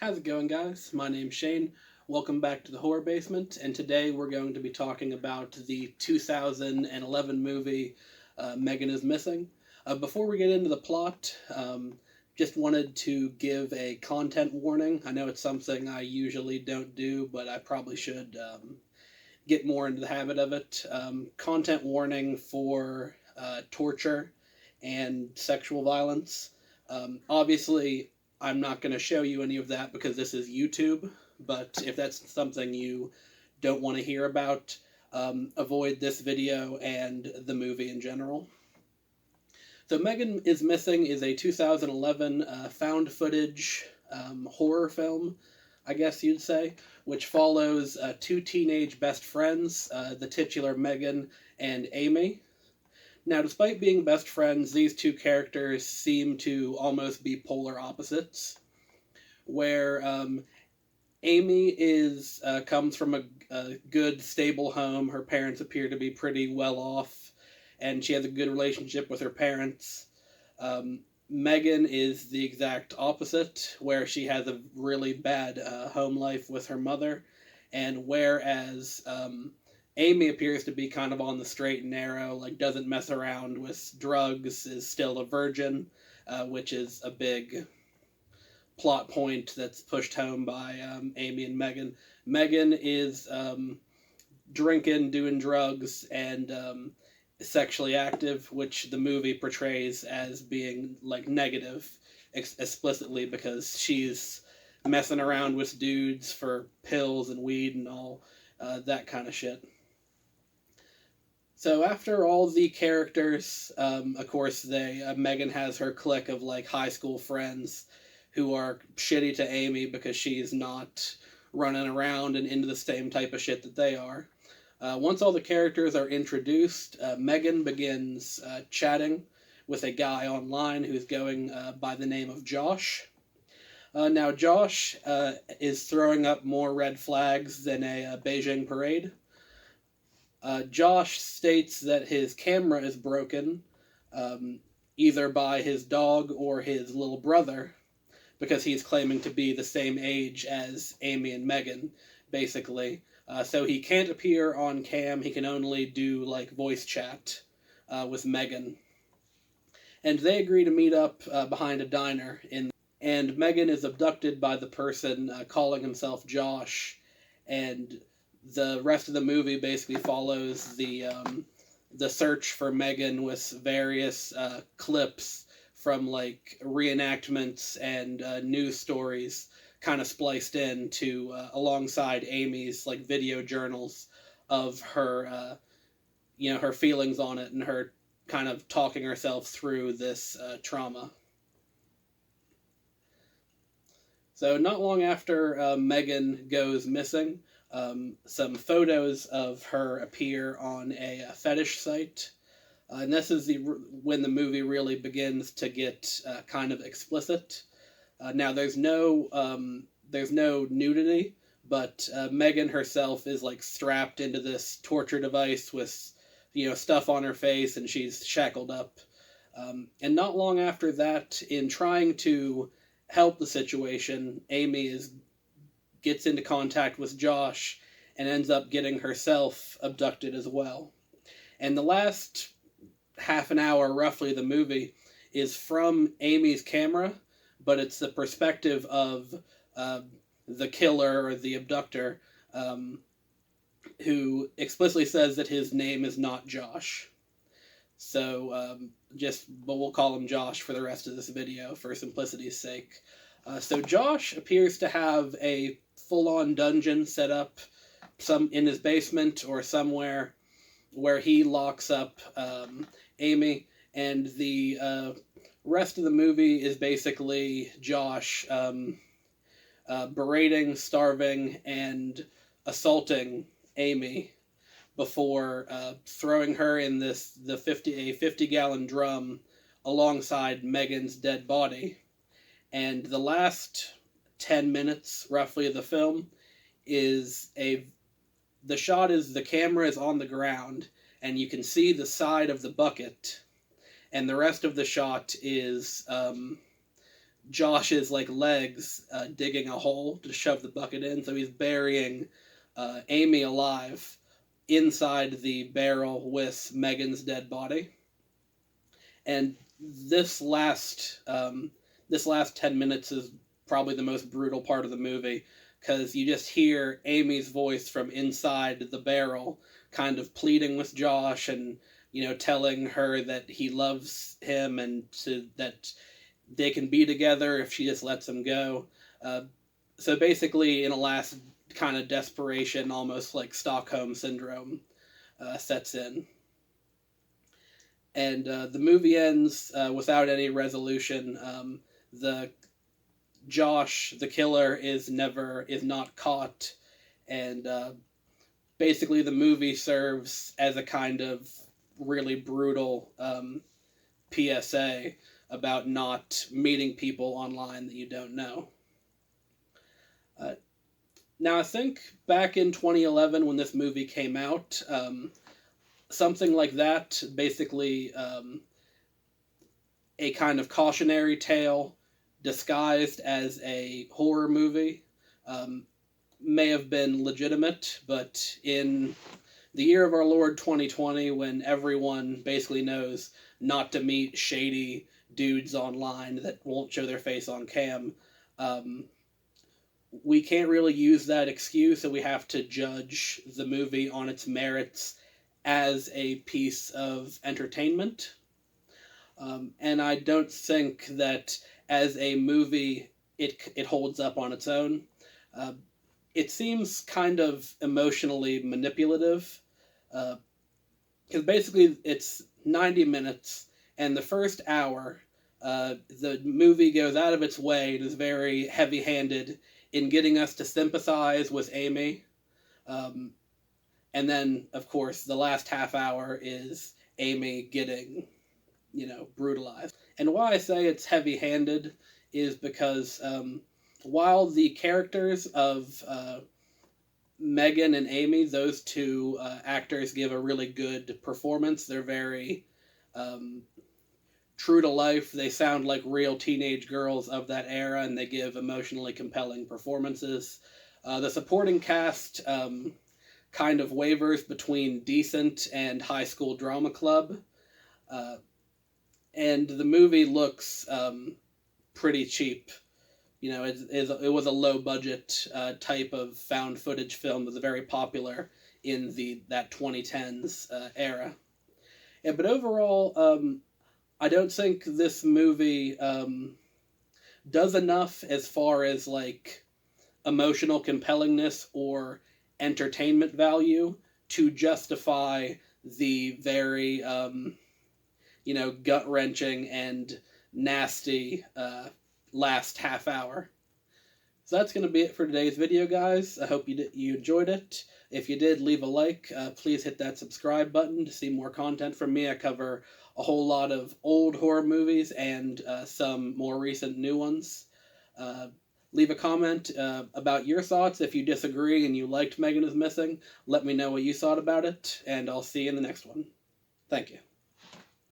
How's it going, guys? My name's Shane. Welcome back to the Horror Basement, and today we're going to be talking about the 2011 movie Megan is Missing. Before we get into the plot, just wanted to give a content warning. I know it's something I usually don't do, but I probably should get more into the habit of it. Content warning for torture and sexual violence. Obviously, I'm not going to show you any of that because this is YouTube, but if that's something you don't want to hear about, avoid this video and the movie in general. So Megan is Missing is a 2011 found footage horror film, I guess you'd say, which follows two teenage best friends, the titular Megan and Amy. Now, despite being best friends, these two characters seem to almost be polar opposites, where Amy comes from a good, stable home. Her parents appear to be pretty well off, and she has a good relationship with her parents. Megan is the exact opposite, where she has a really bad home life with her mother, and whereas Amy appears to be kind of on the straight and narrow, like doesn't mess around with drugs, is still a virgin, which is a big plot point that's pushed home by Amy and Megan. Megan is drinking, doing drugs, and sexually active, which the movie portrays as being like negative explicitly because she's messing around with dudes for pills and weed and all that kind of shit. So after all the characters, of course, Megan has her clique of like high school friends who are shitty to Amy because she's not running around and into the same type of shit that they are. Once all the characters are introduced, Megan begins chatting with a guy online who's going by the name of Josh. Now, Josh is throwing up more red flags than a Beijing parade. Josh states that his camera is broken, either by his dog or his little brother, because he's claiming to be the same age as Amy and Megan, basically. So he can't appear on cam, he can only do, like, voice chat with Megan. And they agree to meet up behind a diner, and Megan is abducted by the person calling himself Josh, and the rest of the movie basically follows the search for Megan with various clips from like reenactments and news stories kind of spliced in to alongside Amy's like video journals of her her feelings on it and her kind of talking herself through this trauma. So not long after Megan goes missing, some photos of her appear on a fetish site, and this is when the movie really begins to get kind of explicit. Now there's no nudity, but Megan herself is like strapped into this torture device with stuff on her face, and she's shackled up. And not long after that, in trying to help the situation, Amy gets into contact with Josh and ends up getting herself abducted as well. And the last half an hour, roughly, the movie is from Amy's camera, but it's the perspective of the killer or the abductor, who explicitly says that his name is not Josh. So, but we'll call him Josh for the rest of this video for simplicity's sake. So Josh appears to have a full-on dungeon set up in his basement or somewhere where he locks up Amy, and the rest of the movie is basically Josh berating, starving, and assaulting Amy before throwing her in a 50-gallon drum alongside Megan's dead body. And the last 10 minutes, roughly, of the film the shot is the camera is on the ground, and you can see the side of the bucket, and the rest of the shot is Josh's like legs digging a hole to shove the bucket in, so he's burying Amy alive inside the barrel with Megan's dead body. And this last 10 minutes is probably the most brutal part of the movie, because you just hear Amy's voice from inside the barrel kind of pleading with Josh, and telling her that he loves him and that they can be together if she just lets him go. So basically, in a last kind of desperation, almost like Stockholm syndrome sets in. And the movie ends without any resolution. The Josh, the killer, is not caught, and basically the movie serves as a kind of really brutal PSA about not meeting people online that you don't know. Now, I think back in 2011 when this movie came out, something like that, basically a kind of cautionary tale disguised as a horror movie, may have been legitimate, but in the year of our Lord 2020, when everyone basically knows not to meet shady dudes online that won't show their face on cam, we can't really use that excuse, and we have to judge the movie on its merits as a piece of entertainment. And I don't think that as a movie it holds up on its own. It seems kind of emotionally manipulative, because basically it's 90 minutes, and the first hour, the movie goes out of its way and is very heavy-handed in getting us to sympathize with Amy. And then, of course, the last half hour is Amy getting, brutalized. And why I say it's heavy-handed is because while the characters of Megan and Amy, those two actors give a really good performance. They're very true to life. They sound like real teenage girls of that era, and they give emotionally compelling performances. The supporting cast kind of wavers between decent and high school drama club. And the movie looks pretty cheap. It was a low-budget type of found footage film that was very popular in that 2010s era. Yeah, but overall, I don't think this movie does enough as far as, like, emotional compellingness or entertainment value to justify the very, gut-wrenching and nasty last half hour. So that's going to be it for today's video, guys. I hope you enjoyed it. If you did, leave a like. Please hit that subscribe button to see more content from me. I cover a whole lot of old horror movies and some more recent new ones. Leave a comment about your thoughts. If you disagree and you liked Megan is Missing, let me know what you thought about it, and I'll see you in the next one. Thank you.